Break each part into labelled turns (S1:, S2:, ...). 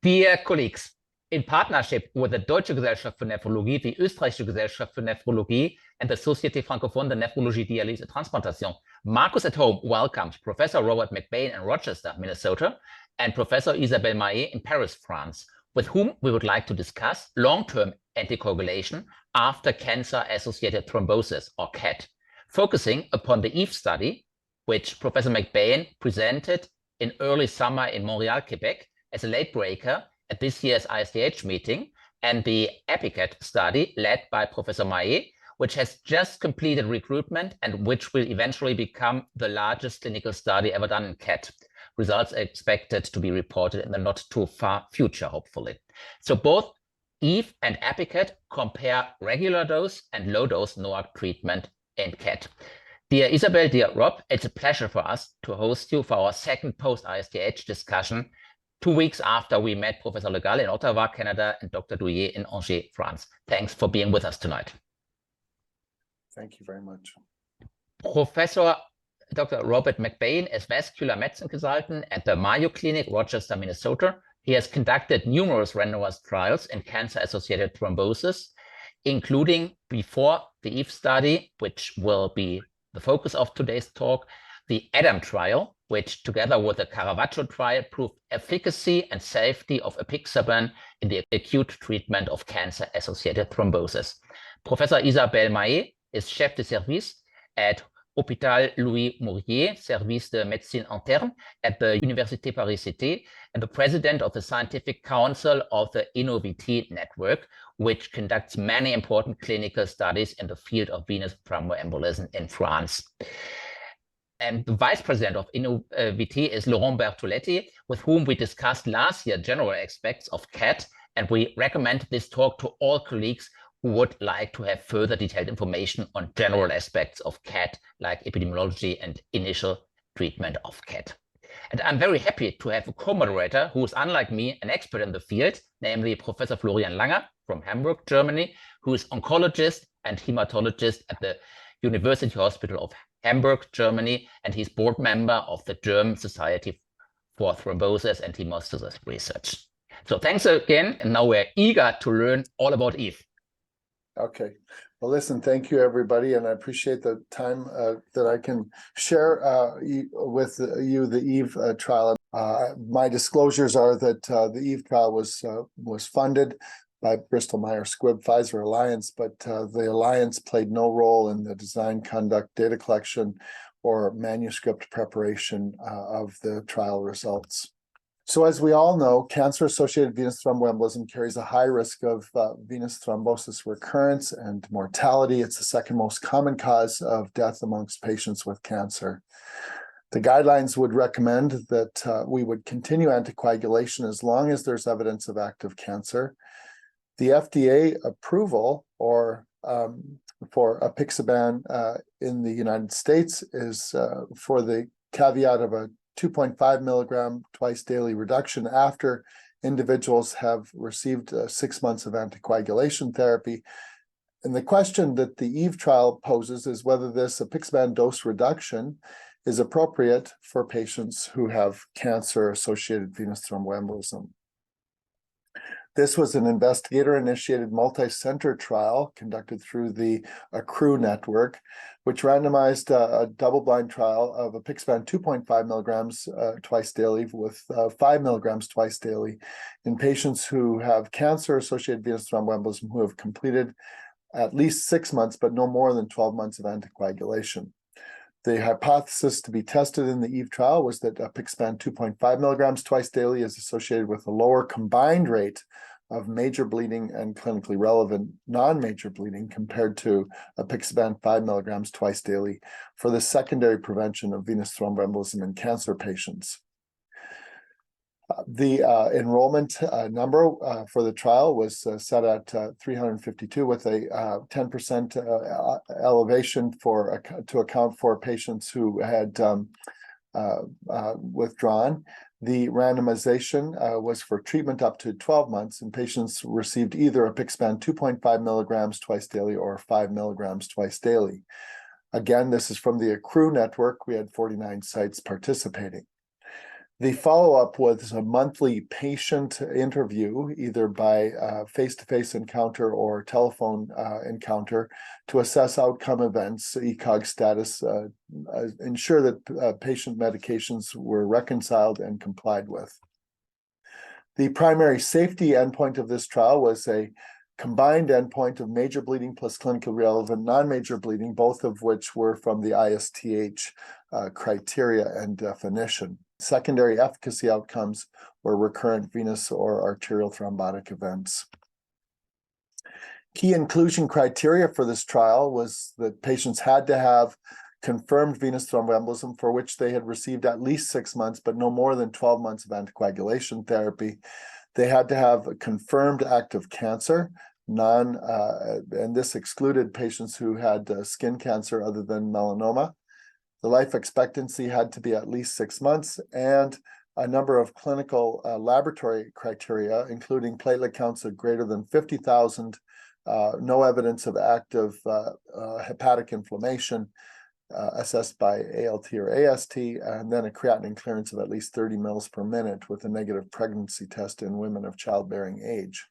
S1: Dear colleagues, in partnership with the Deutsche Gesellschaft für Nephrologie, the Österreichische Gesellschaft für Nephrologie, and the Société Francophone de Nephrologie, Dialyse et Transplantation, Marcus at Home welcomes Professor Robert McBane in Rochester, Minnesota, and Professor Isabelle Mahé in Paris, France, with whom we would like to discuss long-term anticoagulation after cancer-associated thrombosis, or CAT, focusing upon the EVE study, which Professor McBane presented in early summer in Montreal, Quebec, as a late breaker at this year's ISTH meeting, and the APICAT study led by Professor Mahé, which has just completed recruitment and which will eventually become the largest clinical study ever done in CAT. Results are expected to be reported in the not too far future, hopefully. So both EVE and APICAT compare regular dose and low dose NOAC treatment in CAT. Dear Isabelle, dear Rob, it's a pleasure for us to host you for our second post-ISTH discussion 2 weeks after we met Professor Le Gall in Ottawa, Canada, and Dr. Douillet in Angers, France. Thanks for being with us tonight.
S2: Thank you very much.
S1: Professor Dr. Robert McBane is vascular medicine consultant at the Mayo Clinic, Rochester, Minnesota. He has conducted numerous randomized trials in cancer-associated thrombosis, including before the EVE study, which will be the focus of today's talk, the ADAM trial, which together with the Caravaggio trial proved efficacy and safety of apixaban in the acute treatment of cancer-associated thrombosis. Professor Isabelle Mahé is chef de service at Hôpital Louis Mourier, Service de Médecine Interne at the Université Paris Cité, and the president of the scientific council of the INNOVTE network, which conducts many important clinical studies in the field of venous thromboembolism in France. And the vice president of INNOVTE is Laurent Bertoletti, with whom we discussed last year general aspects of CAT, and we recommend this talk to all colleagues who would like to have further detailed information on general aspects of CAT, like epidemiology and initial treatment of CAT. And I'm very happy to have a co-moderator who is, unlike me, an expert in the field, namely Professor Florian Langer from Hamburg, Germany, who is oncologist and hematologist at the University Hospital of Hamburg, Germany, and he's board member of the German Society for Thrombosis and Hemostasis Research. So thanks again, and now we're eager to learn all about EVE.
S2: Okay. Well, listen, thank you, everybody, and I appreciate the time that I can share with you the EVE trial. My disclosures are that the EVE trial was funded by Bristol Myers Squibb Pfizer Alliance, but the alliance played no role in the design, conduct, data collection, or manuscript preparation of the trial results. So as we all know, cancer-associated venous thromboembolism carries a high risk of venous thrombosis recurrence and mortality. It's the second most common cause of death amongst patients with cancer. The guidelines would recommend that we would continue anticoagulation as long as there's evidence of active cancer. The FDA approval for apixaban in the United States is for the caveat of a 2.5 milligram twice daily reduction after individuals have received 6 months of anticoagulation therapy. And the question that the EVE trial poses is whether this apixaban dose reduction is appropriate for patients who have cancer-associated venous thromboembolism. This was an investigator-initiated multi-center trial conducted through the ACCRU network, which randomized a double-blind trial of apixaban 2.5 milligrams twice daily with 5 milligrams twice daily in patients who have cancer-associated venous thromboembolism who have completed at least 6 months, but no more than 12 months of anticoagulation. The hypothesis to be tested in the EVE trial was that apixaban 2.5 milligrams twice daily is associated with a lower combined rate of major bleeding and clinically relevant non-major bleeding compared to apixaban 5 milligrams twice daily for the secondary prevention of venous thromboembolism in cancer patients. The enrollment number for the trial was set at 352 with a 10% elevation to account for patients who had withdrawn. The randomization was for treatment up to 12 months, and patients received either apixaban 2.5 milligrams twice daily or 5 milligrams twice daily. Again, this is from the ACCRU network. We had 49 sites participating. The follow-up was a monthly patient interview, either by face-to-face encounter or telephone encounter, to assess outcome events, ECOG status, ensure that patient medications were reconciled and complied with. The primary safety endpoint of this trial was a combined endpoint of major bleeding plus clinically relevant non-major bleeding, both of which were from the ISTH criteria and definition. Secondary efficacy outcomes were recurrent venous or arterial thrombotic events. Key inclusion criteria for this trial was that patients had to have confirmed venous thromboembolism for which they had received at least 6 months, but no more than 12 months of anticoagulation therapy. They had to have a confirmed active cancer, and this excluded patients who had skin cancer other than melanoma. The life expectancy had to be at least 6 months, and a number of clinical laboratory criteria, including platelet counts of greater than 50,000, no evidence of active hepatic inflammation, assessed by ALT or AST, and then a creatinine clearance of at least 30 mils per minute with a negative pregnancy test in women of childbearing age.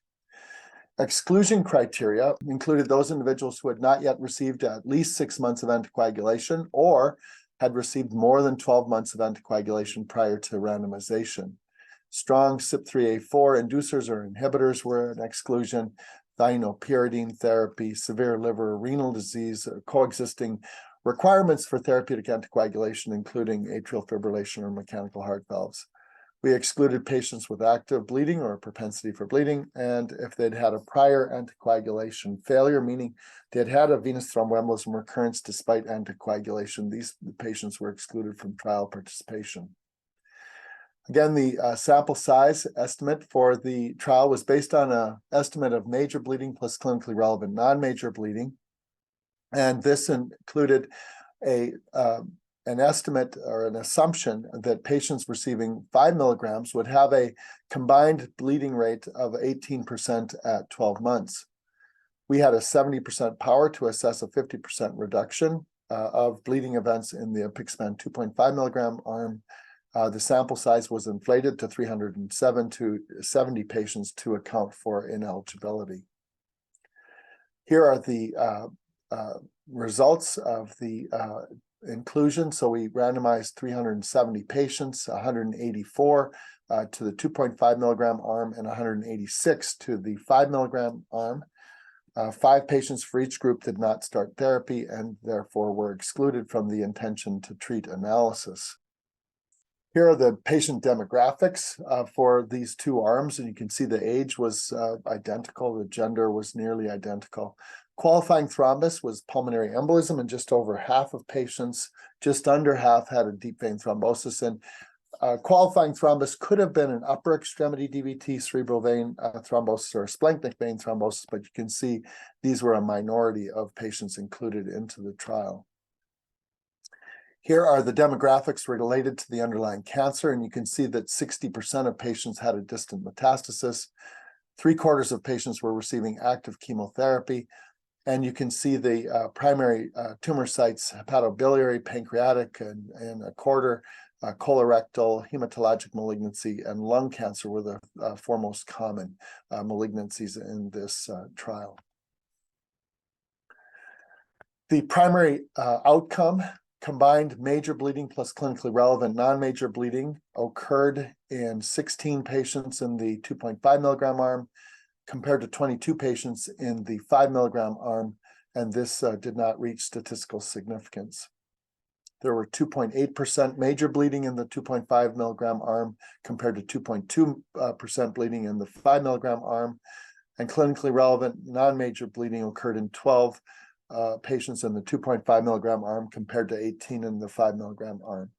S2: Exclusion criteria included those individuals who had not yet received at least 6 months of anticoagulation or had received more than 12 months of anticoagulation prior to randomization. Strong CYP3A4 inducers or inhibitors were an exclusion, thienopyridine therapy, severe liver or renal disease, coexisting requirements for therapeutic anticoagulation, including atrial fibrillation or mechanical heart valves. We excluded patients with active bleeding or propensity for bleeding, and if they'd had a prior anticoagulation failure, meaning they'd had a venous thromboembolism recurrence despite anticoagulation, these patients were excluded from trial participation. Again, the sample size estimate for the trial was based on an estimate of major bleeding plus clinically relevant non-major bleeding, and this included an estimate or an assumption that patients receiving 5 milligrams would have a combined bleeding rate of 18% at 12 months. We had a 70% power to assess a 50% reduction of bleeding events in the APICSpan 2.5 milligram arm. The sample size was inflated to 307 to 70 patients to account for ineligibility. Here are the results of the inclusion. So we randomized 370 patients, 184 to the 2.5 milligram arm and 186 to the 5 milligram arm. 5 patients for each group did not start therapy and therefore were excluded from the intention to treat analysis. Here are the patient demographics for these two arms, and you can see the age was identical, the gender was nearly identical. Qualifying thrombus was pulmonary embolism, and just over half of patients, just under half, had a deep vein thrombosis. And qualifying thrombus could have been an upper extremity DVT, cerebral vein thrombosis, or splanchnic vein thrombosis, but you can see these were a minority of patients included into the trial. Here are the demographics related to the underlying cancer, and you can see that 60% of patients had a distant metastasis. 3/4 of patients were receiving active chemotherapy, and you can see the primary tumor sites, hepatobiliary, pancreatic, and a quarter, colorectal, hematologic malignancy, and lung cancer were the foremost common malignancies in this trial. The primary outcome, combined major bleeding plus clinically relevant non-major bleeding, occurred in 16 patients in the 2.5 milligram arm compared to 22 patients in the 5 milligram arm, and this did not reach statistical significance. There were 2.8% major bleeding in the 2.5 milligram arm compared to 2.2% bleeding in the 5 milligram arm, and clinically relevant non-major bleeding occurred in 12 patients in the 2.5 milligram arm compared to 18 in the 5 milligram arm.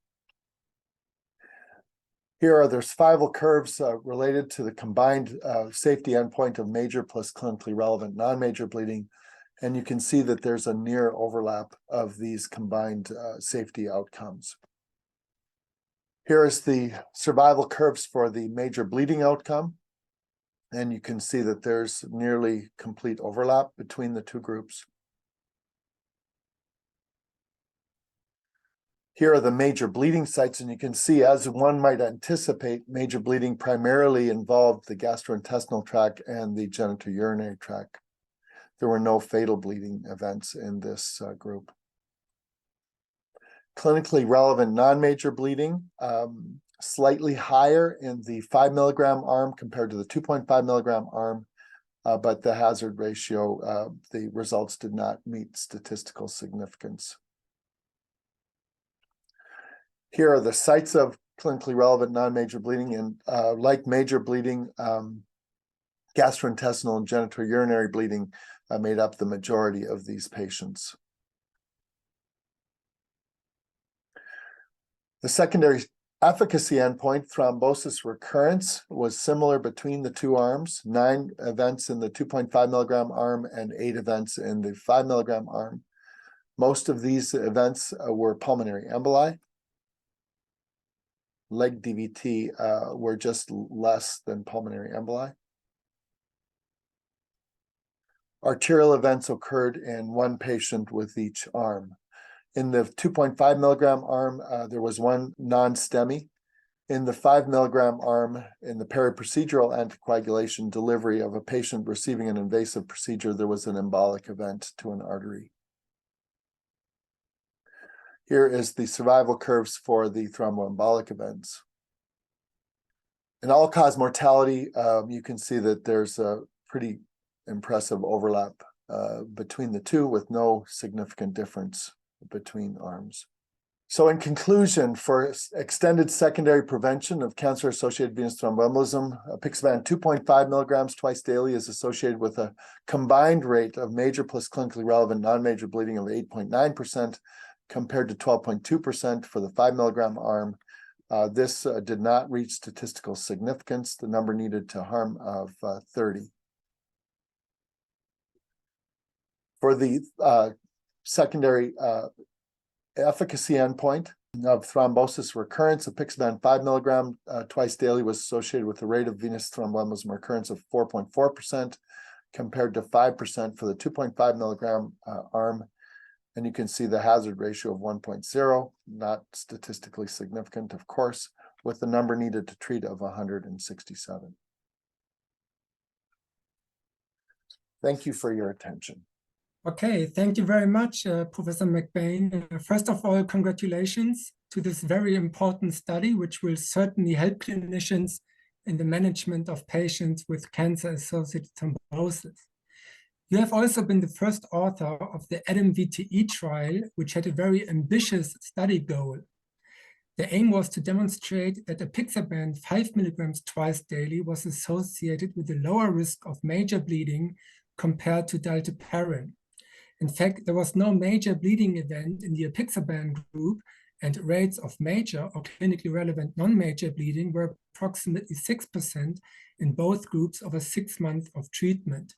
S2: Here are the survival curves related to the combined safety endpoint of major plus clinically relevant non-major bleeding, and you can see that there's a near overlap of these combined safety outcomes. Here is the survival curves for the major bleeding outcome, and you can see that there's nearly complete overlap between the two groups. Here are the major bleeding sites, and you can see, as one might anticipate, major bleeding primarily involved the gastrointestinal tract and the genitourinary tract. There were no fatal bleeding events in this group. Clinically relevant non-major bleeding, slightly higher in the 5 milligram arm compared to the 2.5 milligram arm, but the hazard ratio, the results did not meet statistical significance. Here are the sites of clinically relevant non-major bleeding, and like major bleeding, gastrointestinal and genitourinary bleeding made up the majority of these patients. The secondary efficacy endpoint, thrombosis recurrence, was similar between the two arms, 9 events in the 2.5 milligram arm and 8 events in the 5 milligram arm. Most of these events were pulmonary emboli. Leg DVT were just less than pulmonary emboli. Arterial events occurred in 1 patient with each arm. In the 2.5 milligram arm, there was 1 non-STEMI. In the 5 milligram arm, in the periprocedural anticoagulation delivery of a patient receiving an invasive procedure, there was an embolic event to an artery. Here is the survival curves for the thromboembolic events. In all-cause mortality, you can see that there's a pretty impressive overlap between the two, with no significant difference between arms. So in conclusion, for extended secondary prevention of cancer-associated venous thromboembolism, apixaban 2.5 milligrams twice daily is associated with a combined rate of major plus clinically relevant non-major bleeding of 8.9%, compared to 12.2% for the 5 milligram arm. This did not reach statistical significance, the number needed to harm of 30. For the secondary efficacy endpoint of thrombosis recurrence, apixaban 5 milligram twice daily was associated with a rate of venous thromboembolism recurrence of 4.4%, compared to 5% for the 2.5 milligram arm. And you can see the hazard ratio of 1.0, not statistically significant, of course, with the number needed to treat of 167. Thank you for your attention.
S3: Okay, thank you very much, Professor McBane. First of all, congratulations to this very important study, which will certainly help clinicians in the management of patients with cancer-associated thrombosis. You have also been the first author of the ADAM VTE trial, which had a very ambitious study goal. The aim was to demonstrate that apixaban 5 milligrams twice daily was associated with a lower risk of major bleeding compared to dalteparin. In fact, there was no major bleeding event in the apixaban group, and rates of major or clinically relevant non-major bleeding were approximately 6% in both groups over 6 months of treatment.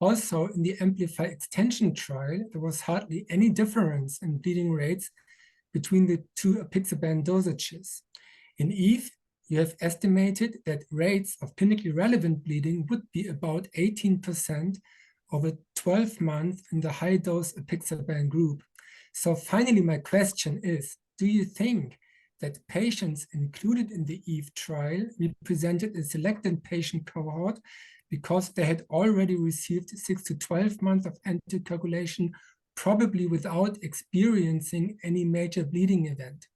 S3: Also, in the Amplify extension trial, there was hardly any difference in bleeding rates between the two apixaban dosages. In EVE, you have estimated that rates of clinically relevant bleeding would be about 18% over 12 months in the high-dose apixaban group. So finally, my question is, do you think that patients included in the EVE trial represented a selected patient cohort because they had already received 6 to 12 months of anticoagulation, probably without experiencing any major bleeding event?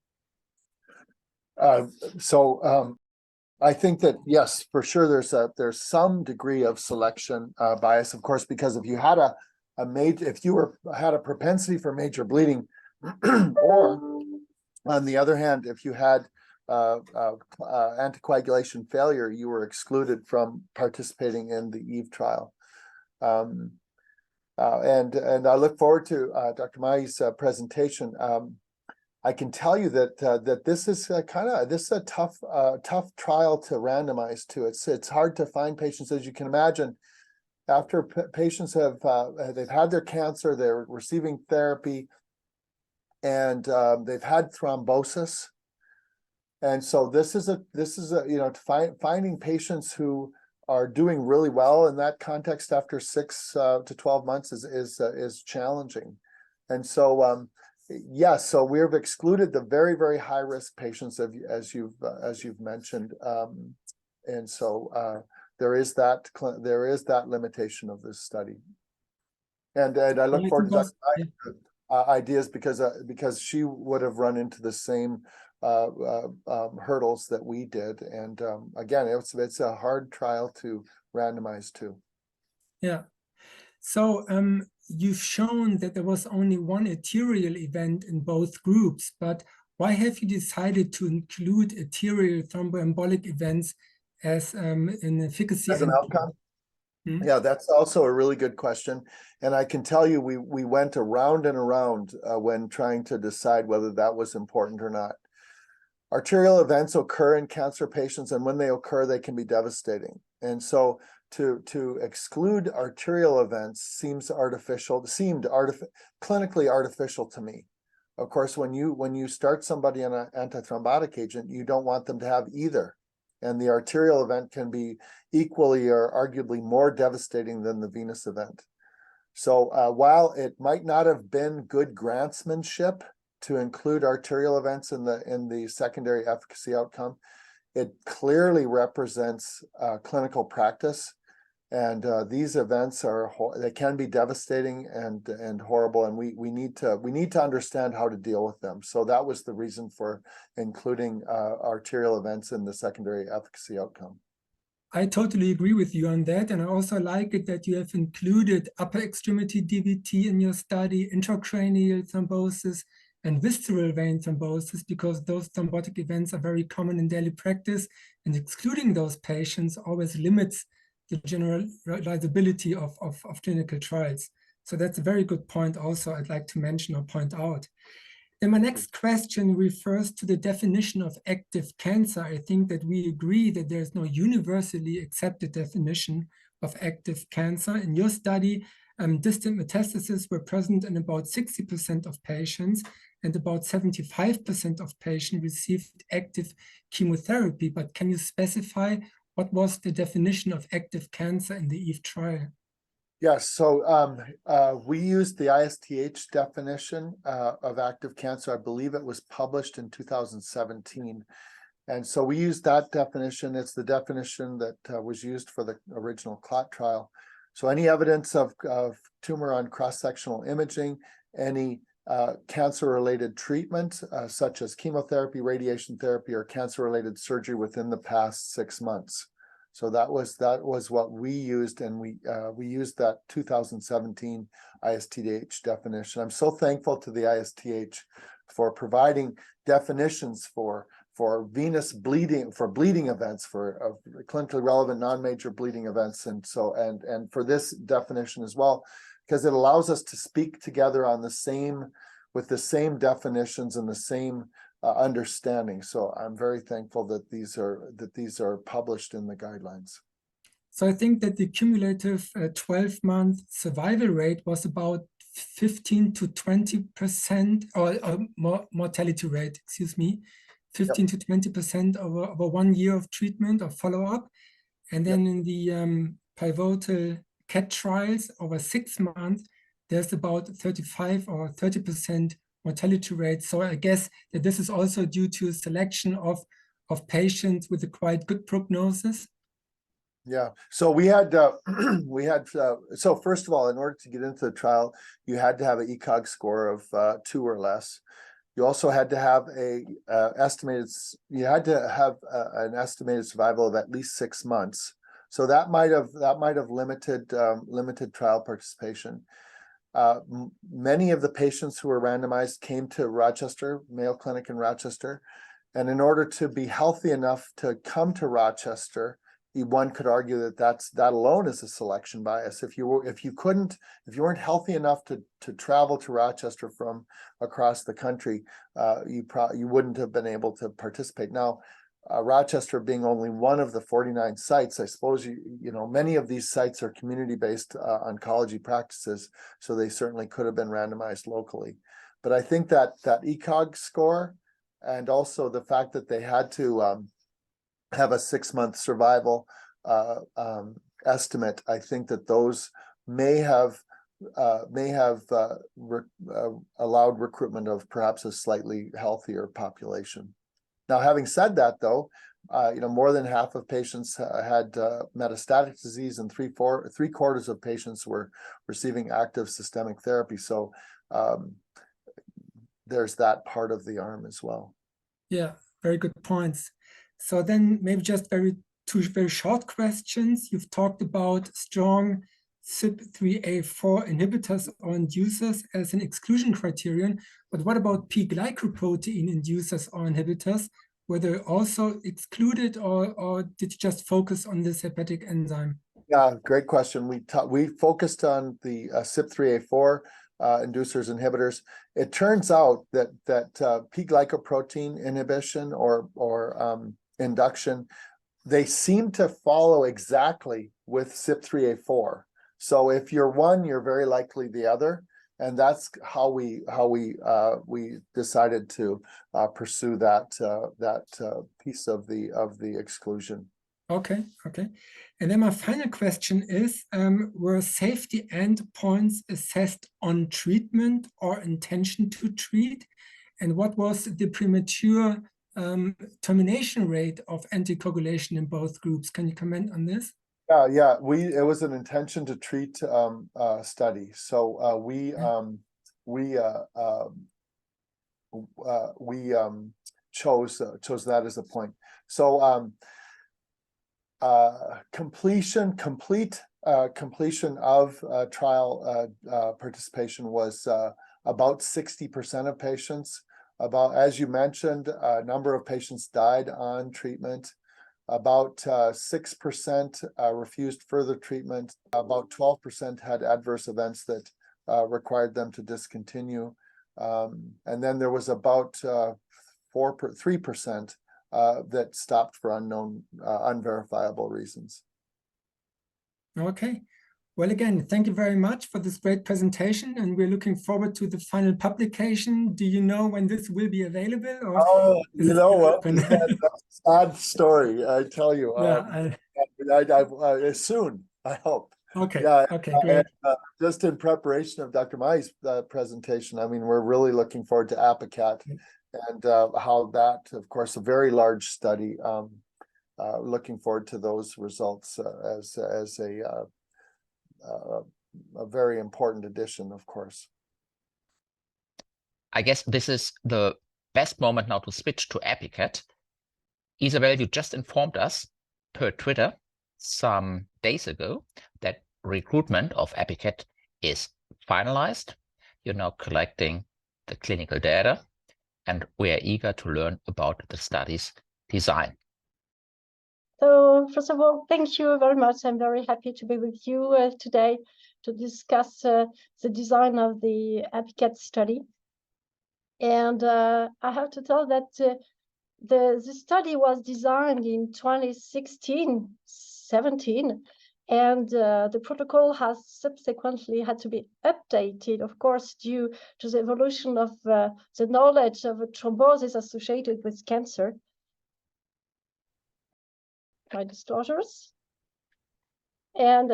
S2: I think that, yes, for sure, there's some degree of selection bias, of course, because if you had had a propensity for major bleeding, or on the other hand, if you had anticoagulation failure, you were excluded from participating in the EVE trial. And I look forward to Dr. Mahé's presentation. I can tell you that this is a tough trial to randomize to. It's hard to find patients, as you can imagine, after patients have they've had their cancer, they're receiving therapy, and they've had thrombosis. And so this is finding patients who are doing really well in that context after 6 to 12 months is challenging. And so Yes, so we've excluded the very, very high risk patients as you've mentioned, and so there is that limitation of this study, and I look forward to ideas because she would have run into the same hurdles that we did, and again, it's a hard trial to randomize to.
S3: Yeah. So you've shown that there was only one arterial event in both groups, but why have you decided to include arterial thromboembolic events as an efficacy
S2: as an outcome? Yeah, that's also a really good question. And I can tell you, we went around and around when trying to decide whether that was important or not. Arterial events occur in cancer patients, and when they occur, they can be devastating. And so to exclude arterial events seemed clinically artificial to me. Of course, when you start somebody on an antithrombotic agent, you don't want them to have either. And the arterial event can be equally or arguably more devastating than the venous event. So while it might not have been good grantsmanship to include arterial events in the secondary efficacy outcome, it clearly represents clinical practice. And these events they can be devastating and horrible, and we need to understand how to deal with them. So that was the reason for including arterial events in the secondary efficacy outcome.
S3: I totally agree with you on that, and I also like it that you have included upper extremity DVT in your study, intracranial thrombosis, and visceral vein thrombosis, because those thrombotic events are very common in daily practice, and excluding those patients always limits the generalizability of clinical trials. So that's a very good point also I'd like to mention or point out. And my next question refers to the definition of active cancer. I think that we agree that there's no universally accepted definition of active cancer. In your study, distant metastases were present in about 60% of patients, and about 75% of patients received active chemotherapy. But can you specify what was the definition of active cancer in the EVE trial?
S2: Yes, so we used the ISTH definition of active cancer. I believe it was published in 2017. And so we used that definition. It's the definition that was used for the original CLOT trial. So any evidence of tumor on cross-sectional imaging, any cancer-related treatment, such as chemotherapy, radiation therapy, or cancer-related surgery within the past 6 months. So that was what we used, and we used that 2017 ISTH definition. I'm so thankful to the ISTH for providing definitions for venous bleeding, for bleeding events, for clinically relevant non-major bleeding events, and so and for this definition as well, because it allows us to speak together on with the same definitions and the same understanding. So I'm very thankful that these are published in the guidelines.
S3: So I think that the cumulative 12-month survival rate was about 15 to 20%, or mortality rate, excuse me, 15 to 20% over 1 year of treatment or follow-up. And then in the pivotal CAT trials over 6 months, there's about 35 or 30% mortality rate. So I guess that this is also due to selection of patients with a quite good prognosis.
S2: Yeah. So we had so first of all, in order to get into the trial, you had to have an ECOG score of 2 or less. You also had to have an estimated survival of at least 6 months. So that might have limited trial participation. Many of the patients who were randomized came to Rochester, Mayo Clinic in Rochester, and in order to be healthy enough to come to Rochester, one could argue that alone is a selection bias. If you weren't healthy enough to travel to Rochester from across the country, you wouldn't have been able to participate. Now, Rochester being only one of the 49 sites, I suppose many of these sites are community-based oncology practices, so they certainly could have been randomized locally. But I think that ECOG score, and also the fact that they had to have a 6-month survival estimate, I think that those may have allowed recruitment of perhaps a slightly healthier population. Now, having said that, though, more than half of patients had metastatic disease, and three quarters of patients were receiving active systemic therapy. So there's that part of the arm as well. Yeah,
S3: very good points. So then maybe just two very short questions. You've talked about strong CYP3A4 inhibitors or inducers as an exclusion criterion, but what about P-glycoprotein inducers or inhibitors? Were they also excluded, or did you just focus on this hepatic enzyme?
S2: Yeah, great question. We focused on the CYP3A4 inducers, inhibitors. It turns out that P-glycoprotein inhibition or induction, they seem to follow exactly with CYP3A4. So if you're one, you're very likely the other, and that's how we decided to pursue that piece of the exclusion.
S3: Okay. And then my final question is, were safety endpoints assessed on treatment or intention to treat? And what was the premature termination rate of anticoagulation in both groups? Can you comment on this?
S2: Yeah. It was an intention to treat study. So we chose that as a point. So complete completion of trial participation was about 60% of patients. About, as you mentioned, a number of patients died on treatment. About 6% refused further treatment. About 12% had adverse events that required them to discontinue. And then there was about 3% that stopped for unverifiable reasons.
S3: Okay. Well, again, thank you very much for this great presentation, and we're looking forward to the final publication. Do you know when this will be available? Or
S2: That's a sad story, I tell you. Soon, I hope.
S3: Okay.
S2: Yeah.
S3: Okay. Great.
S2: Just in preparation of Dr. Mahé's presentation, I mean, we're really looking forward to APICAT and how that, of course, a very large study. Looking forward to those results as a very important addition, of course.
S1: I guess this is the best moment now to switch to APICAT. Isabelle, you just informed us per Twitter some days ago that recruitment of APICAT is finalized. You're now collecting the clinical data, and we are eager to learn about the study's design.
S4: So first of all, thank you very much. I'm very happy to be with you today to discuss the design of the APICAT study. And I have to tell that the study was designed in 2016-17, and the protocol has subsequently had to be updated, of course, due to the evolution of the knowledge of thrombosis associated with cancer. My disclosures. And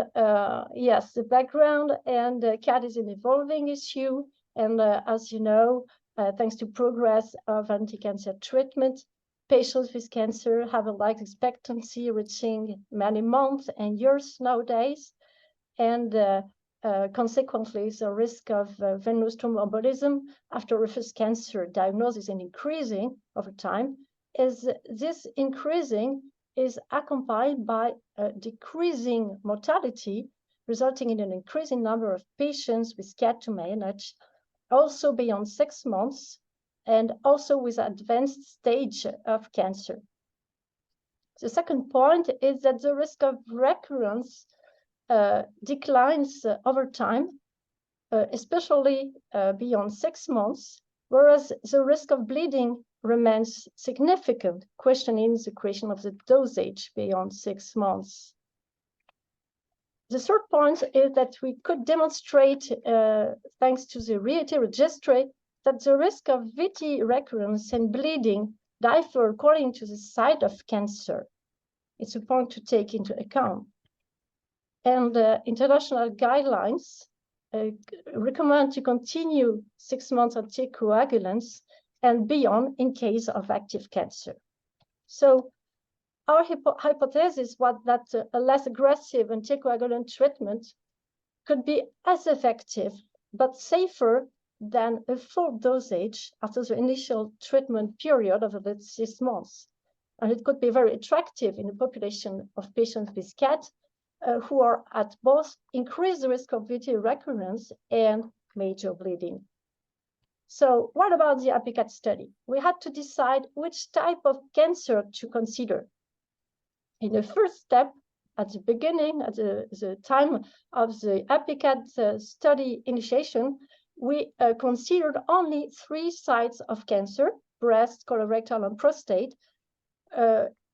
S4: yes, the background and CAT is an evolving issue. And as you know, thanks to progress of anti-cancer treatment, patients with cancer have a life expectancy reaching many months and years nowadays. And consequently, the risk of venous thromboembolism after refuse cancer diagnosis is increasing over time. This increasing is accompanied by a decreasing mortality, resulting in an increasing number of patients with CAT to manage, also beyond 6 months, and also with advanced stage of cancer. The second point is that the risk of recurrence declines over time, especially beyond 6 months, whereas the risk of bleeding remains significant, questioning the question of the dosage beyond 6 months. The third point is that we could demonstrate, thanks to the RIETI registry, that the risk of VTE recurrence and bleeding differ according to the site of cancer. It's a point to take into account. And international guidelines recommend to continue 6 months anticoagulants and beyond in case of active cancer. So our hypothesis was that a less aggressive anticoagulant treatment could be as effective but safer than a full dosage after the initial treatment period of about 6 months. And it could be very attractive in a population of patients with CAT who are at both increased risk of VTE recurrence and major bleeding. So what about the APICAT study? We had to decide which type of cancer to consider. In the first step, at the beginning, at the time of the APICAT study initiation, we considered only 3 sites of cancer: breast, colorectal, and prostate,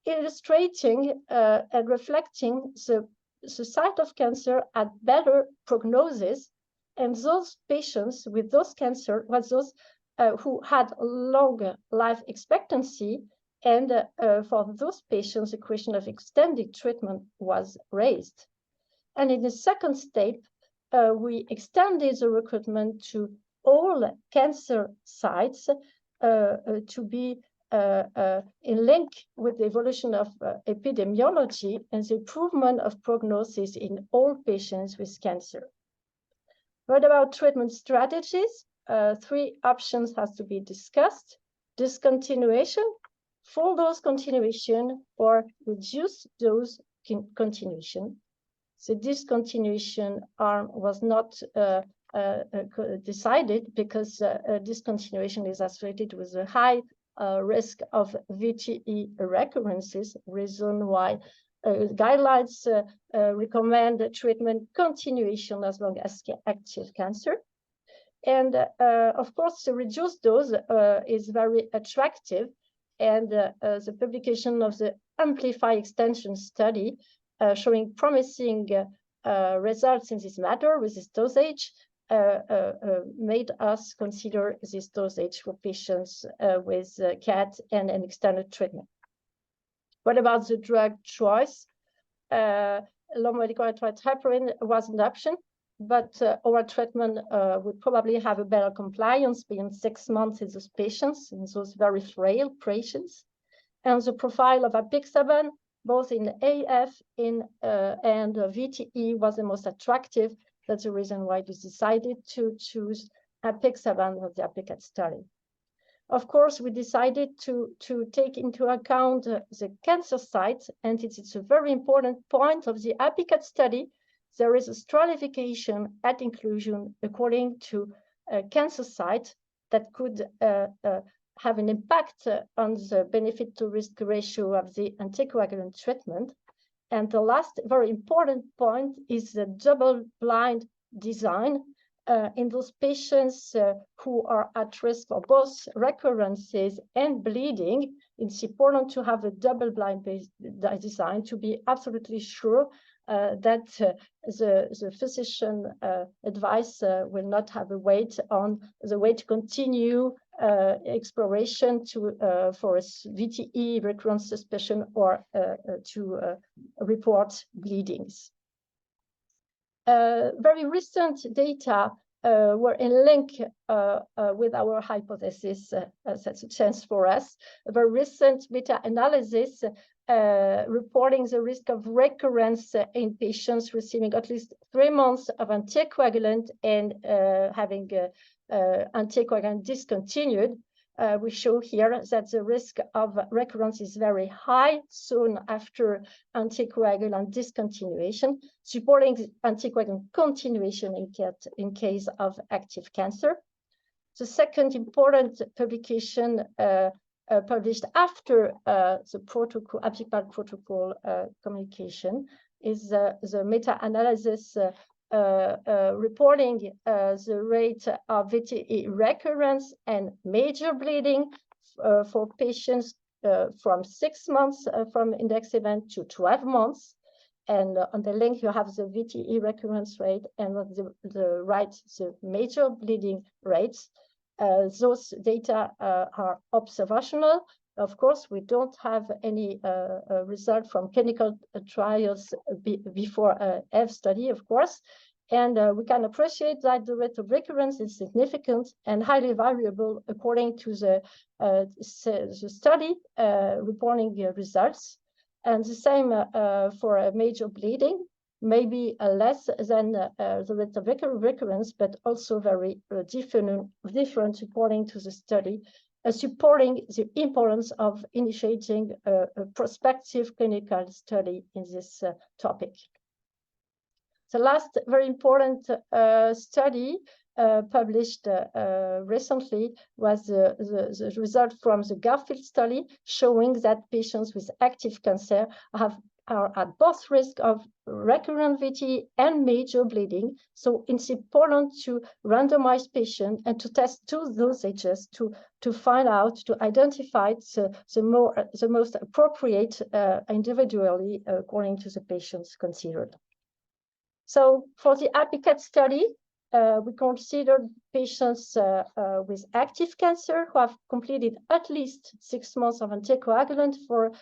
S4: illustrating and reflecting the site of cancer at better prognosis, and those patients with those cancer was those who had longer life expectancy, and for those patients, the question of extended treatment was raised. And in the second step, we extended the recruitment to all cancer sites to be in link with the evolution of epidemiology and the improvement of prognosis in all patients with cancer. What about treatment strategies? 3 options has to be discussed: discontinuation, full dose continuation, or reduced dose continuation. The discontinuation arm was not decided because discontinuation is associated with a high risk of VTE recurrences, reason why guidelines recommend treatment continuation as long as active cancer. And of course, the reduced dose is very attractive, and the publication of the Amplify extension study showing promising results in this matter with this dosage made us consider this dosage for patients with CAT and an extended treatment. What about the drug choice? Low molecular weight heparin was an option, but our treatment would probably have a better compliance beyond 6 months in those patients, in those very frail patients. And the profile of apixaban, both in AF and VTE, was the most attractive. That's the reason why we decided to choose apixaban for the APICAT study. Of course, we decided to take into account the cancer sites, and it's a very important point of the APICAT study. There is a stratification at inclusion according to cancer site that could have an impact on the benefit to risk ratio of the anticoagulant treatment. And the last very important point is the double-blind design. In those patients who are at risk for both recurrences and bleeding, it's important to have a double-blind design to be absolutely sure that the physician advice will not have a weight on the way to continue exploration for a VTE recurrence suspicion or to report bleedings. Very recent data were in link with our hypothesis. That's a chance for us. A very recent meta-analysis reporting the risk of recurrence in patients receiving at least 3 months of anticoagulant and having anticoagulant discontinued. We show here that the risk of recurrence is very high soon after anticoagulant discontinuation, supporting anticoagulant continuation in case of active cancer. The second important publication published after the protocol, APICAT protocol communication, is the meta-analysis reporting the rate of VTE recurrence and major bleeding for patients from 6 months from index event to 12 months. And on the link, you have the VTE recurrence rate, and on the right, the major bleeding rates. Those data are observational. Of course, we don't have any result from clinical trials before EVE study, of course. And we can appreciate that the rate of recurrence is significant and highly variable according to the study reporting results. And the same for major bleeding, maybe less than the rate of recurrence, but also very different according to the study, supporting the importance of initiating a prospective clinical study in this topic. The last very important study published recently was the result from the Garfield study, showing that patients with active cancer are at both risk of recurrent VTE and major bleeding. So it's important to randomize patients and to test two dosages to find out, to identify the most appropriate individually according to the patients considered. So for the APICAT study, we considered patients with active cancer who have completed at least 6 months of anticoagulant for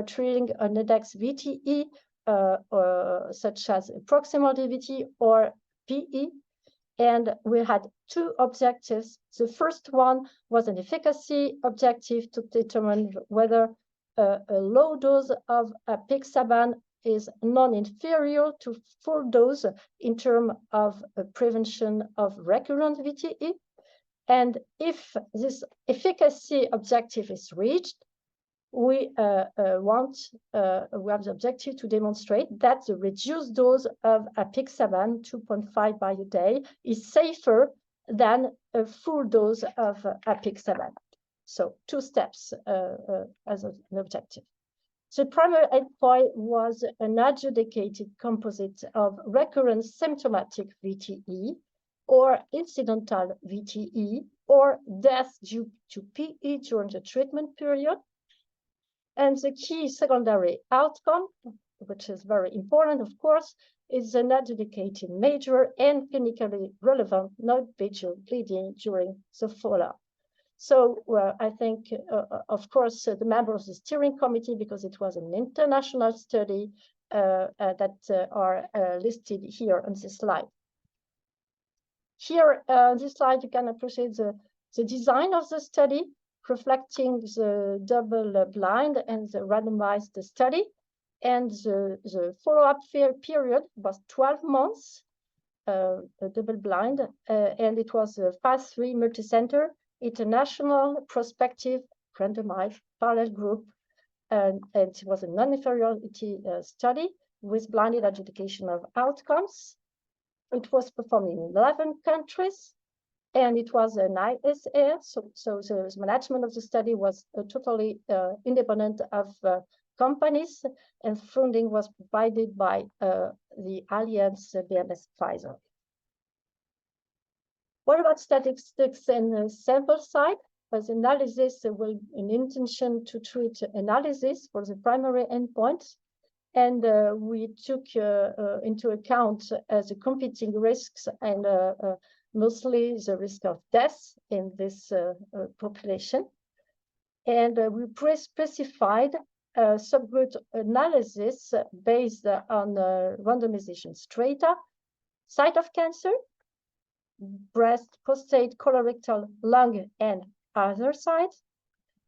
S4: treating an ADAM VTE, such as proximal DVT or PE. And we had 2 objectives. The first one was an efficacy objective to determine whether a low dose of apixaban is non-inferior to full dose in terms of prevention of recurrent VTE. And if this efficacy objective is reached, we have the objective to demonstrate that the reduced dose of apixaban, 2.5 by a day, is safer than a full dose of apixaban. So 2 steps as an objective. The primary endpoint was an adjudicated composite of recurrent symptomatic VTE or incidental VTE or death due to PE during the treatment period. And the key secondary outcome, which is very important, of course, is an adjudicated major and clinically relevant non-major bleeding during the follow-up. So I think, of course, the members of the steering committee, because it was an international study that are listed here on this slide. Here on this slide, you can appreciate the design of the study, reflecting the double blind and the randomized study. And the follow-up period was 12 months, a double blind, and it was a phase 3 multicenter, international, prospective, randomized, parallel group, and it was a non-inferiority study with blinded adjudication of outcomes. It was performed in 11 countries, and it was an ISA, so the management of the study was totally independent of companies, and funding was provided by the Alliance BMS Pfizer. What about statistics and sample size? As analysis will an intention to treat analysis for the primary endpoint, and we took into account the competing risks and mostly the risk of death in this population. And we pre-specified subgroup analysis based on randomization strata, site of cancer, breast, prostate, colorectal, lung, and other sites,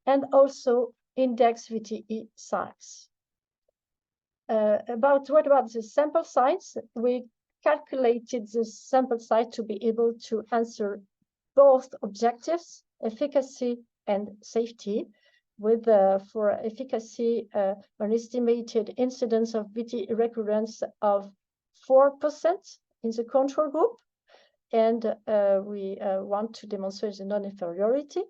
S4: and also index VTE size. What about the sample size? We calculated the sample size to be able to answer both objectives, efficacy and safety, with for efficacy an estimated incidence of VTE recurrence of 4% in the control group. And we want to demonstrate the non-inferiority.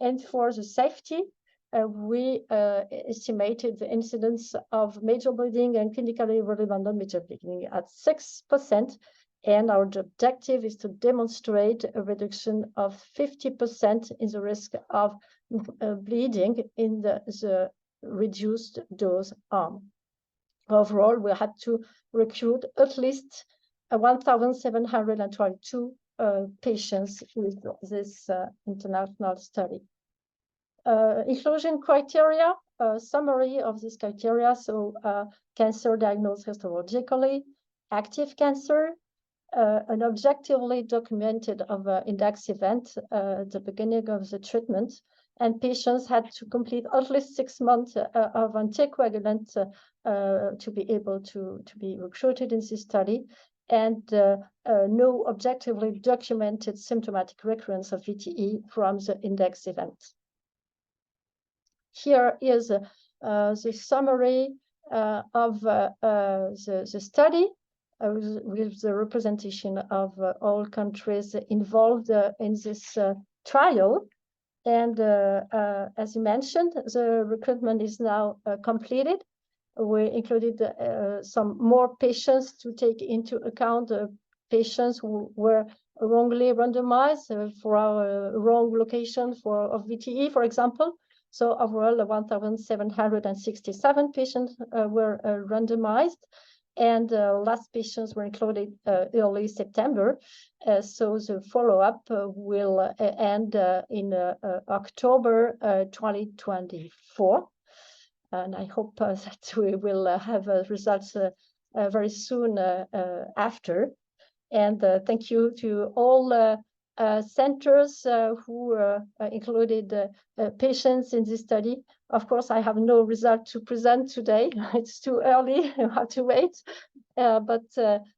S4: And for the safety, we estimated the incidence of major bleeding and clinically relevant non-major bleeding at 6%. And our objective is to demonstrate a reduction of 50% in the risk of bleeding in the reduced dose arm. Overall, we had to recruit at least 1,722 patients with this international study. Inclusion criteria, summary of this criteria. So cancer diagnosed histologically, active cancer, an objectively documented of an index event at the beginning of the treatment, and patients had to complete at least 6 months of anticoagulant to be able to be recruited in this study, and no objectively documented symptomatic recurrence of VTE from the index event. Here is the summary of the study with the representation of all countries involved in this trial. And as you mentioned, the recruitment is now completed. We included some more patients to take into account patients who were wrongly randomized for our wrong location of VTE, for example. So overall, 1,767 patients were randomized, and last patients were included early September. So the follow-up will end in October 2024. And I hope that we will have results very soon after. And thank you to all centers who included patients in this study. Of course, I have no result to present today. It's too early, I have to wait. But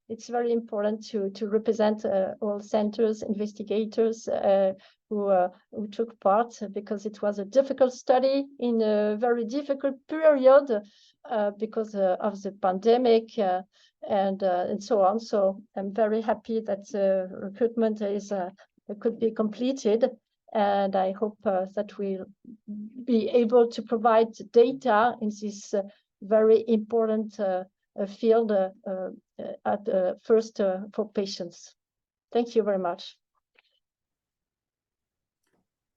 S4: it's very important to represent all centers, investigators who took part, because it was a difficult study in a very difficult period because of the pandemic and so on. So I'm very happy that recruitment could be completed, and I hope that we'll be able to provide data in this very important field at first for patients. Thank you very much.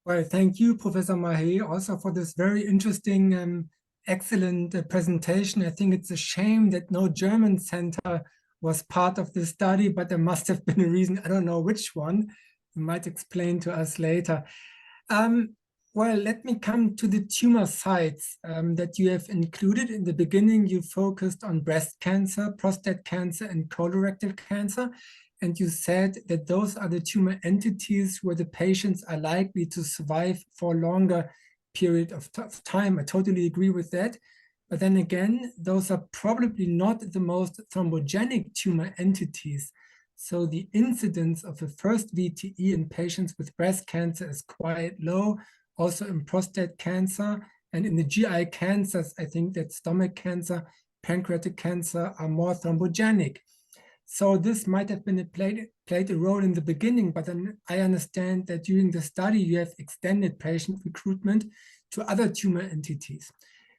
S3: Well, thank you, Professor Mahé, also for this very interesting, excellent presentation. I think it's a shame that no German center was part of this study, but there must have been a reason. I don't know which one. You might explain to us later. Well, let me come to the tumor sites that you have included. In the beginning, you focused on breast cancer, prostate cancer, and colorectal cancer. And you said that those are the tumor entities where the patients are likely to survive for a longer period of time. I totally agree with that. But then again, those are probably not the most thrombogenic tumor entities. So the incidence of the first VTE in patients with breast cancer is quite low, also in prostate cancer. And in the GI cancers, I think that stomach cancer, pancreatic cancer are more thrombogenic. So this might have been played a role in the beginning, but then I understand that during the study, you have extended patient recruitment to other tumor entities.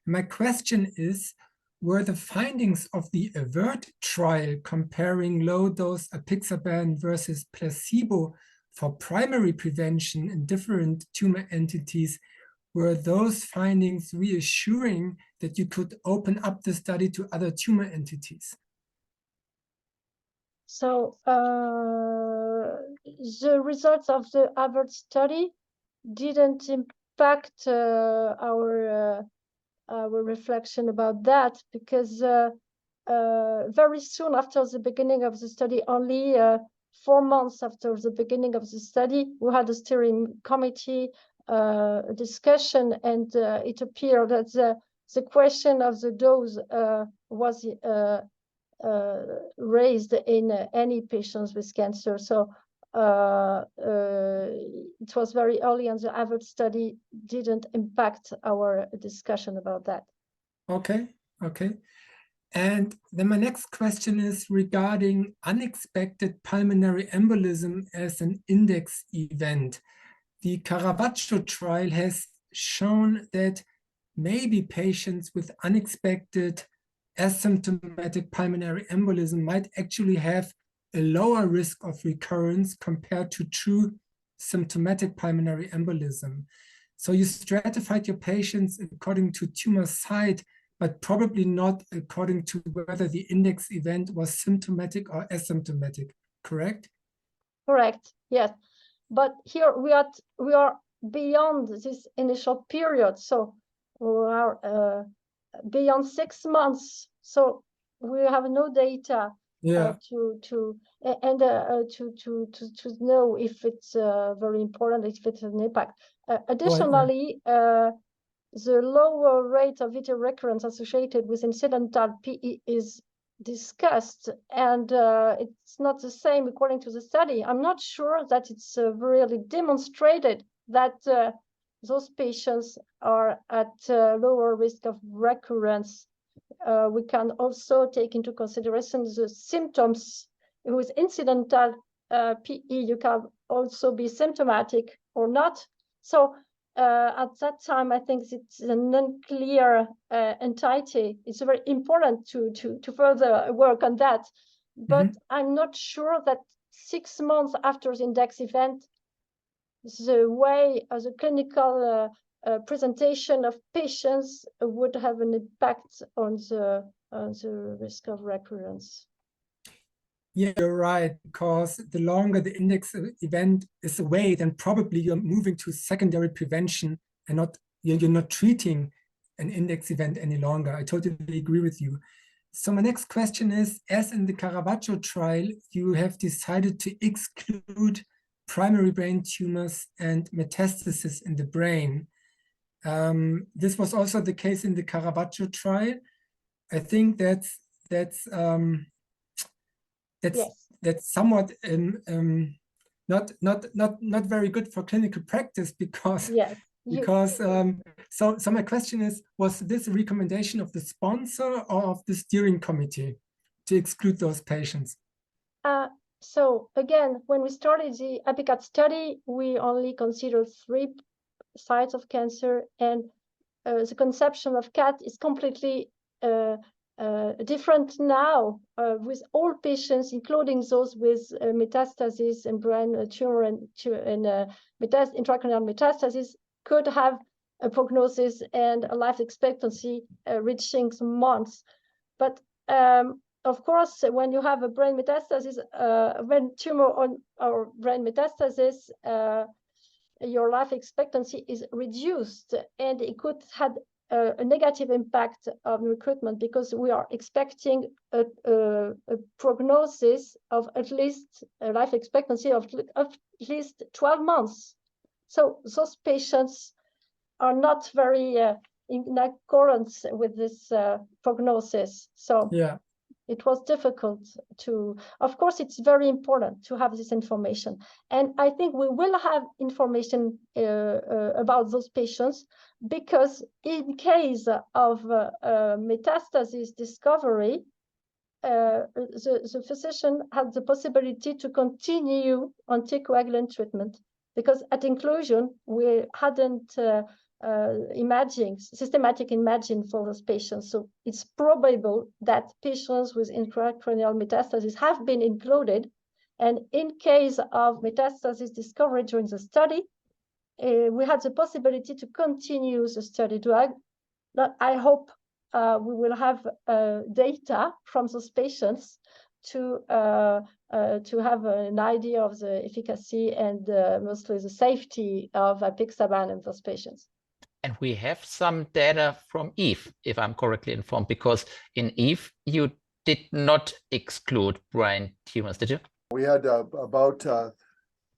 S3: My question is, were the findings of the AVERT trial comparing low-dose apixaban versus placebo for primary prevention in different tumor entities, were those findings reassuring that you could open up the study to other tumor entities?
S4: So the results of the AVERT study didn't impact our reflection about that, because very soon after the beginning of the study, only 4 months after the beginning of the study, we had a steering committee discussion, and it appeared that the question of the dose was raised in any patients with cancer. So it was very early, and the AVERT study didn't impact our discussion about that.
S3: Okay. And then my next question is regarding unexpected pulmonary embolism as an index event. The Caravaggio trial has shown that maybe patients with unexpected asymptomatic pulmonary embolism might actually have a lower risk of recurrence compared to true symptomatic pulmonary embolism. So you stratified your patients according to tumor site, but probably not according to whether the index event was symptomatic or asymptomatic, correct?
S4: Correct, yes. But here we are beyond this initial period. So we are beyond 6 months. So we have no data to know if it's very important, if it's an impact. Additionally, the lower rate of VTE recurrence associated with incidental PE is discussed, and it's not the same according to the study. I'm not sure that it's really demonstrated that those patients are at lower risk of recurrence. We can also take into consideration the symptoms. With incidental PE, you can also be symptomatic or not. So at that time, I think it's an unclear entity. It's very important to further work on that. But I'm not sure that 6 months after the index event, the way of the clinical presentation of patients would have an impact on the risk of recurrence.
S3: Yeah, you're right, because the longer the index event is away, then probably you're moving to secondary prevention and you're not treating an index event any longer. I totally agree with you. So my next question is, as in the Caravaggio trial, you have decided to exclude primary brain tumors and metastasis in the brain. This was also the case in the Caravaggio trial. I think that's somewhat not very good for clinical practice, because so my question is, was this a recommendation of the sponsor or of the steering committee to exclude those patients?
S4: So again, when we started the APICAT study, we only considered 3 sites of cancer, and the conception of CAT is completely different now, with all patients, including those with metastasis and brain tumor and intracranial metastasis, could have a prognosis and a life expectancy reaching some months. But of course, when you have a brain metastasis, brain tumor or brain metastasis, your life expectancy is reduced, and it could have a negative impact on recruitment, because we are expecting a prognosis of at least a life expectancy of at least 12 months. So those patients are not very in accordance with this prognosis. So it was difficult to, of course, it's very important to have this information. And I think we will have information about those patients, because in case of metastasis discovery, the physician had the possibility to continue anticoagulant treatment, because at inclusion, we hadn't systematic imaging for those patients. So it's probable that patients with intracranial metastasis have been included. And in case of metastasis discovery during the study, we had the possibility to continue the study drug. I hope we will have data from those patients to have an idea of the efficacy and mostly the safety of apixaban in those patients.
S1: And we have some data from EVE, if I'm correctly informed, because in EVE, you did not exclude brain tumors, did you?
S2: We had about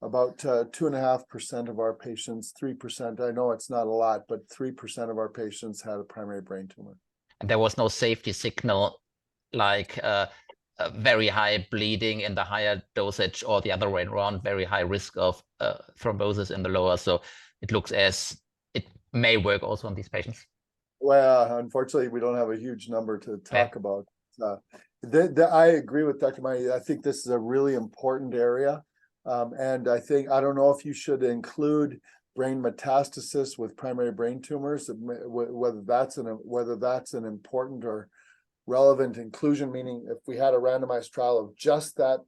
S2: 2.5% of our patients, 3%, I know it's not a lot, but 3% of our patients had a primary brain tumor.
S1: And there was no safety signal, like a very high bleeding in the higher dosage, or the other way around, very high risk of thrombosis in the lower. So it looks as it may work also on these patients.
S2: Well, unfortunately, we don't have a huge number to talk about. I agree with Dr. Mahé. I think this is a really important area. And I don't know if you should include brain metastasis with primary brain tumors, whether that's an important or relevant inclusion, meaning if we had a randomized trial of just that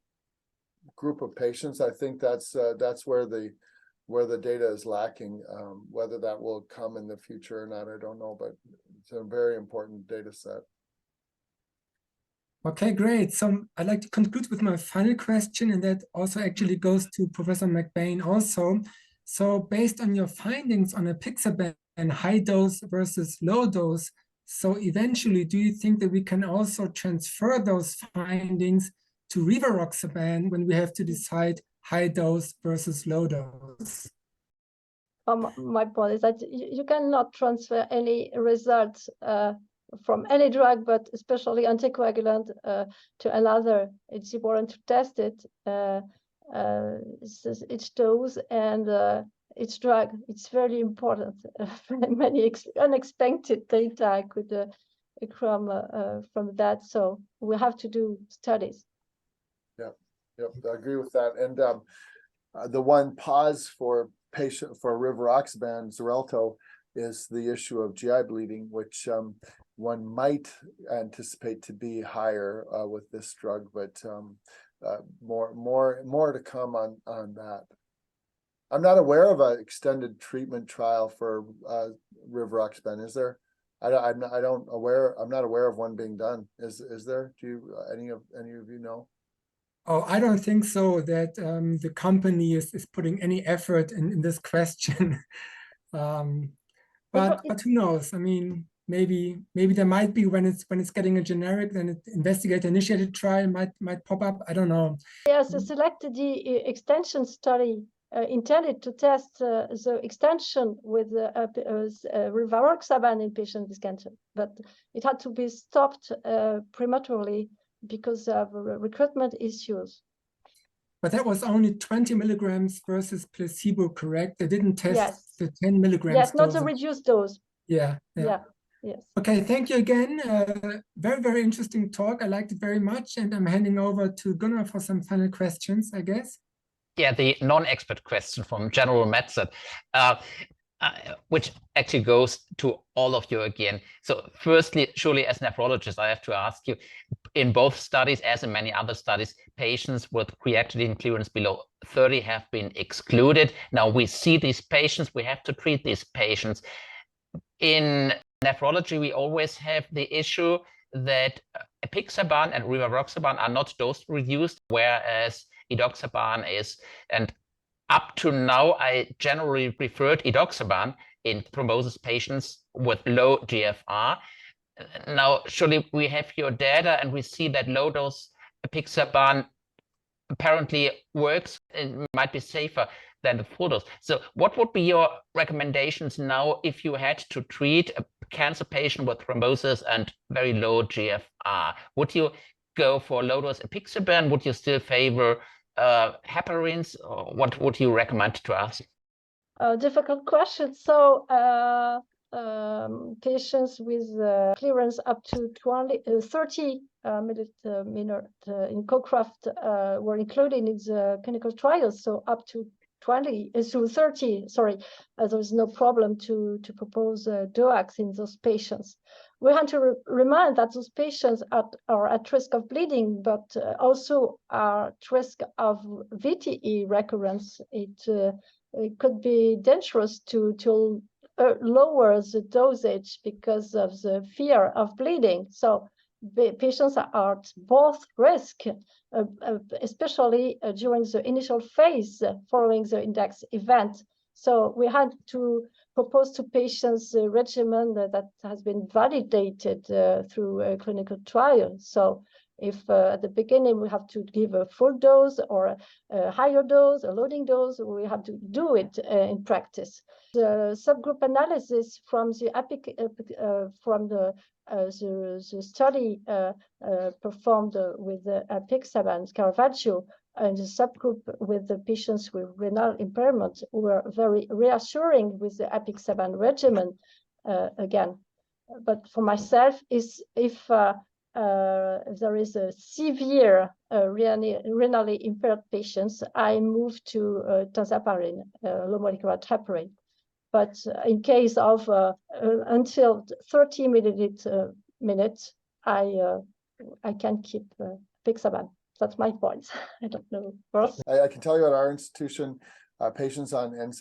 S2: group of patients, I think that's where the data is lacking. Whether that will come in the future or not, I don't know, but it's a very important data set.
S3: Okay, great. So I'd like to conclude with my final question, and that also actually goes to Professor McBane also. So based on your findings on apixaban and high dose versus low dose, so eventually, do you think that we can also transfer those findings to rivaroxaban when we have to decide high dose versus low dose?
S4: My point is that you cannot transfer any results from any drug, but especially anticoagulant, to another. It's important to test it, each dose and each drug. It's very important. Many unexpected data could come from that. So we have to do studies.
S2: Yep, I agree with that. And the one pause for rivaroxaban, Xarelto, is the issue of GI bleeding, which one might anticipate to be higher with this drug, but more to come on that. I'm not aware of an extended treatment trial for rivaroxaban. Is there? I'm not aware of one being done. Is there? Do you any of you know?
S3: Oh, I don't think so, that the company is putting any effort in this question. But who knows? I mean, maybe there might be when it's getting a generic, then an investigator-initiated trial might pop up. I don't know.
S4: Yes, selected the extension study intended to test the extension with rivaroxaban in patients with cancer, but it had to be stopped prematurely because of recruitment issues.
S3: But that was only 20 milligrams versus placebo, correct? They didn't test the 10 milligrams.
S4: Yes, not the reduced dose.
S3: Yeah.
S4: Yes.
S3: Okay, thank you again. Very, very interesting talk. I liked it very much. And I'm handing over to Gunnar for some final questions, I guess.
S1: Yeah, the non-expert question from general medicine, which actually goes to all of you again. So firstly, surely as nephrologist, I have to ask you, in both studies, as in many other studies, patients with creatinine clearance below 30 have been excluded. Now we see these patients, we have to treat these patients. In nephrology, we always have the issue that apixaban and rivaroxaban are not dose reduced, whereas edoxaban is. And up to now, I generally preferred edoxaban in thrombosis patients with low GFR. Now, surely we have your data and we see that low dose apixaban apparently works and might be safer than the full dose. So what would be your recommendations now if you had to treat a cancer patient with thrombosis and very low GFR? Would you go for low dose apixaban? Would you still favor heparins? Or what would you recommend to us?
S4: Difficult question. So patients with clearance up to 30 milliliter in CoCraft were included in the clinical trials. So up to 30, sorry, there is no problem to propose DOACs in those patients. We have to remind that those patients are at risk of bleeding, but also are at risk of VTE recurrence. It could be dangerous to lower the dosage because of the fear of bleeding. So the patients are at both risk, especially during the initial phase following the index event. So we had to propose to patients a regimen that has been validated through a clinical trial. So if at the beginning we have to give a full dose or a higher dose, a loading dose, we have to do it in practice. The subgroup analysis from the study performed with apixaban, Caravaggio, and the subgroup with the patients with renal impairment were very reassuring with the apixaban regimen again. But for myself, if there is a severe renally impaired patients, I move to tazaparin, low molecular heparin. But in case of until 30 minutes, I can keep apixaban. That's my point. I don't know.
S2: I can tell you at our institution, patients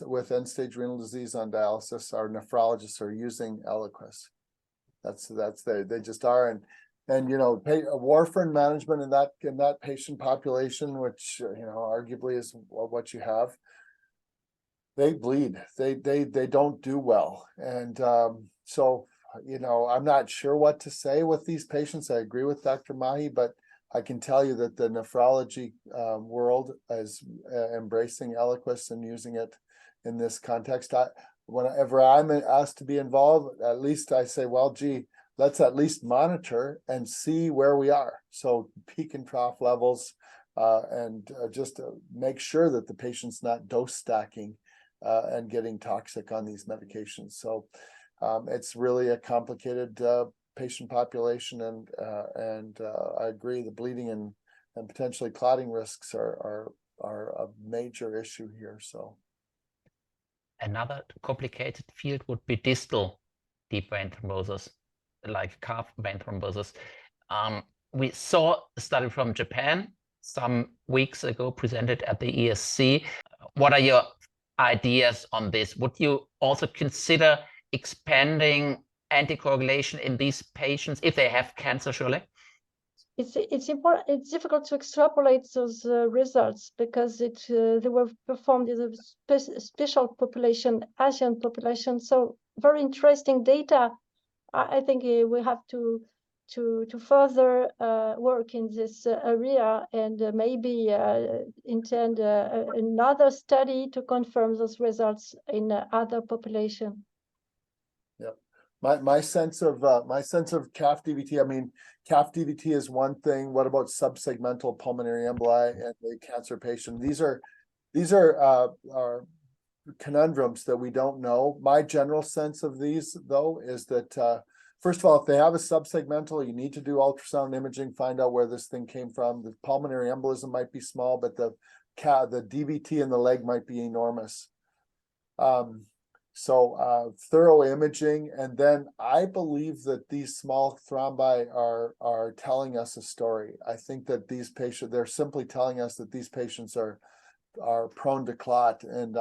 S2: with end-stage renal disease on dialysis, our nephrologists are using Eliquis. They just are, and you know, warfarin management in that patient population, which you know arguably is what you have. They bleed. They don't do well, and so you know I'm not sure what to say with these patients. I agree with Dr. Mahé, but I can tell you that the nephrology world is embracing Eliquis and using it in this context. Whenever I'm asked to be involved, at least I say, well, gee, let's at least monitor and see where we are. So peak and trough levels, and just to make sure that the patient's not dose stacking and getting toxic on these medications. So it's really a complicated patient population, and I agree, the bleeding and potentially clotting risks are a major issue here. So
S1: another complicated field would be distal deep vein thrombosis, like calf vein thrombosis. We saw a study from Japan some weeks ago presented at the ESC. What are your ideas on this? Would you also consider expanding anticoagulation in these patients if they have cancer, surely?
S4: It's important. It's difficult to extrapolate those results because they were performed in a special population, Asian population. So very interesting data. I think we have to further work in this area, and maybe intend another study to confirm those results in other population.
S2: Yeah, my sense of calf DVT. I mean, calf DVT is one thing. What about subsegmental pulmonary emboli and the cancer patient? These are conundrums that we don't know. My general sense of these, though, is that first of all, if they have a subsegmental, you need to do ultrasound imaging, find out where this thing came from. The pulmonary embolism might be small, but the DVT in the leg might be enormous. So thorough imaging, and then I believe that these small thrombi are telling us a story. I think that these patients, they're simply telling us that these patients are prone to clot, and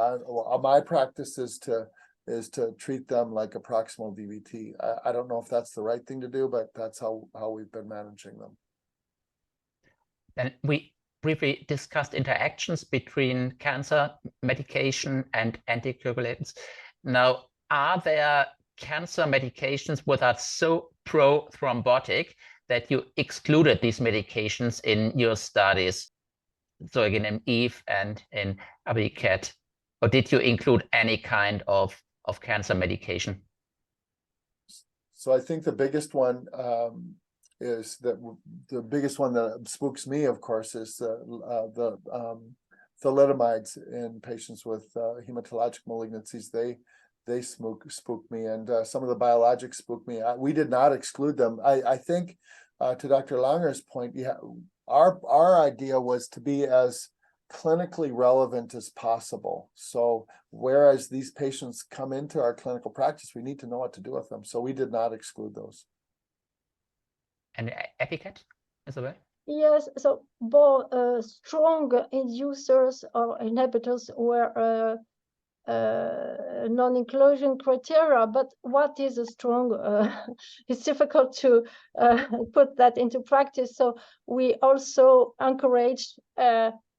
S2: my practice is to treat them like a proximal DVT. I don't know if that's the right thing to do, but that's how we've been managing them.
S1: Then we briefly discussed interactions between cancer medication and anticoagulants. Now, are there cancer medications that are so pro-thrombotic that you excluded these medications in your studies? So again, in EVE and in APICAT, or did you include any kind of cancer medication?
S2: So I think the biggest one is that the biggest one that spooks me, of course, is the thalidomides in patients with hematologic malignancies. They spook me, and some of the biologics spook me. We did not exclude them. I think to Dr. Langer's point, our idea was to be as clinically relevant as possible. So whereas these patients come into our clinical practice, we need to know what to do with them. So we did not exclude those.
S1: And APICAT, Isabelle?
S4: Yes, so both strong inducers or inhibitors were non-inclusion criteria, but what is a strong, it's difficult to put that into practice. So we also encouraged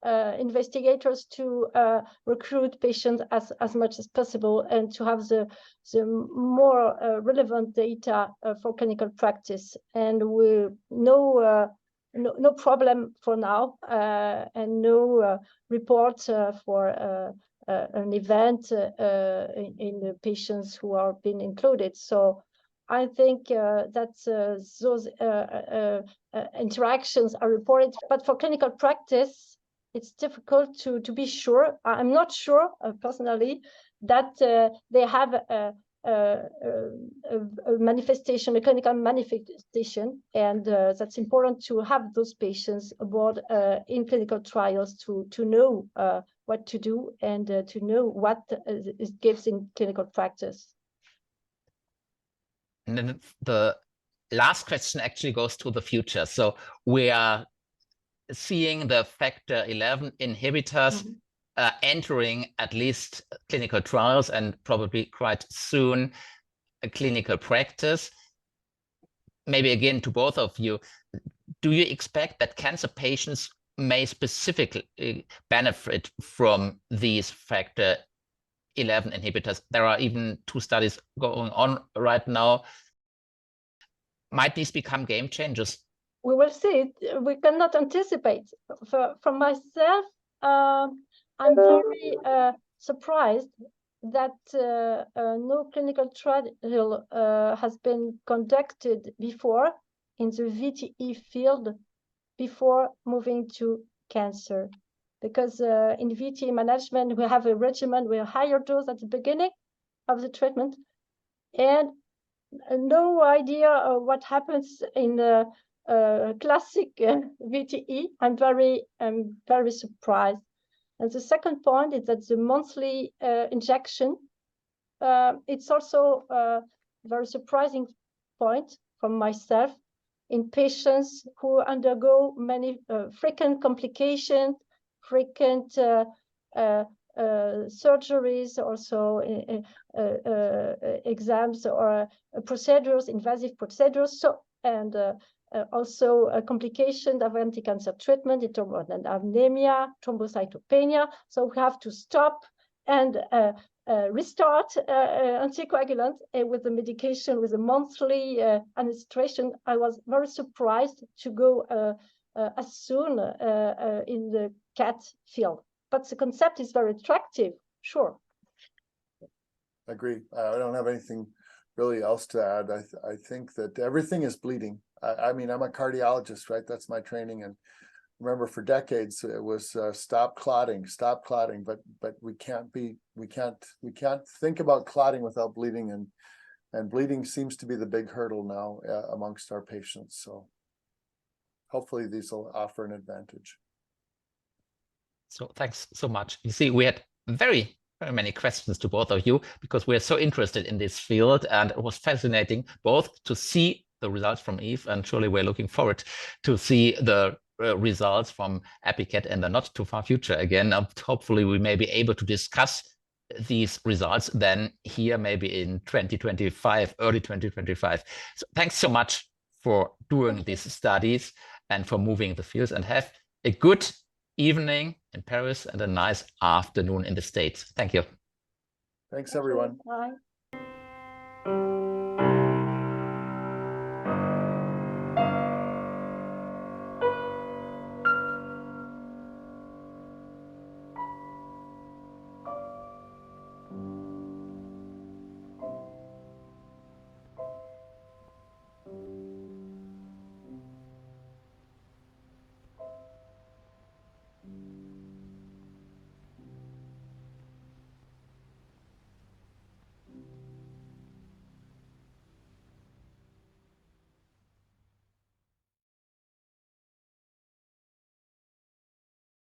S4: investigators to recruit patients as much as possible and to have the more relevant data for clinical practice. And we no problem for now, and no report for an event in the patients who are being included. So I think that those interactions are reported, but for clinical practice, it's difficult to be sure. I'm not sure personally that they have a manifestation, a clinical manifestation, and that's important to have those patients aboard in clinical trials to know what to do and to know what it gives in clinical practice.
S1: And then the last question actually goes to the future. So we are seeing the factor 11 inhibitors entering at least clinical trials and probably quite soon a clinical practice. Maybe again to both of you, do you expect that cancer patients may specifically benefit from these factor 11 inhibitors? There are even 2 studies going on right now. Might these become game changers?
S4: we will see. We cannot anticipate. For myself, I'm very surprised that no clinical trial has been conducted before in the VTE field before moving to cancer. Because in VTE management, we have a regimen with a higher dose at the beginning of the treatment, and no idea of what happens in the classic VTE. I'm very surprised. And the second point is that the monthly injection, it's also a very surprising point from myself in patients who undergo many frequent complications, frequent surgeries, also exams or procedures, invasive procedures, and also complications of anti-cancer treatment, anemia, thrombocytopenia. So we have to stop and restart anticoagulant with the medication, with a monthly administration. I was very surprised to go as soon in the CAT field. But the concept is very attractive, sure.
S2: I agree. I don't have anything really else to add. I think that everything is bleeding. I mean, I'm a cardiologist, right? That's my training. And remember, for decades, it was stop clotting, but we can't think about clotting without bleeding. And bleeding seems to be the big hurdle now amongst our patients. So hopefully these will offer an advantage.
S1: So thanks so much. You see, we had very many questions to both of you because we are so interested in this field, and it was fascinating both to see the results from EVE, and surely we're looking forward to see the results from APICAT in the not too far future again. Hopefully we may be able to discuss these results then here maybe in 2025, early 2025. So thanks so much for doing these studies and for moving the fields, and have a good evening in Paris and a nice afternoon in the States. Thank you.
S2: Thanks, everyone.
S4: Bye.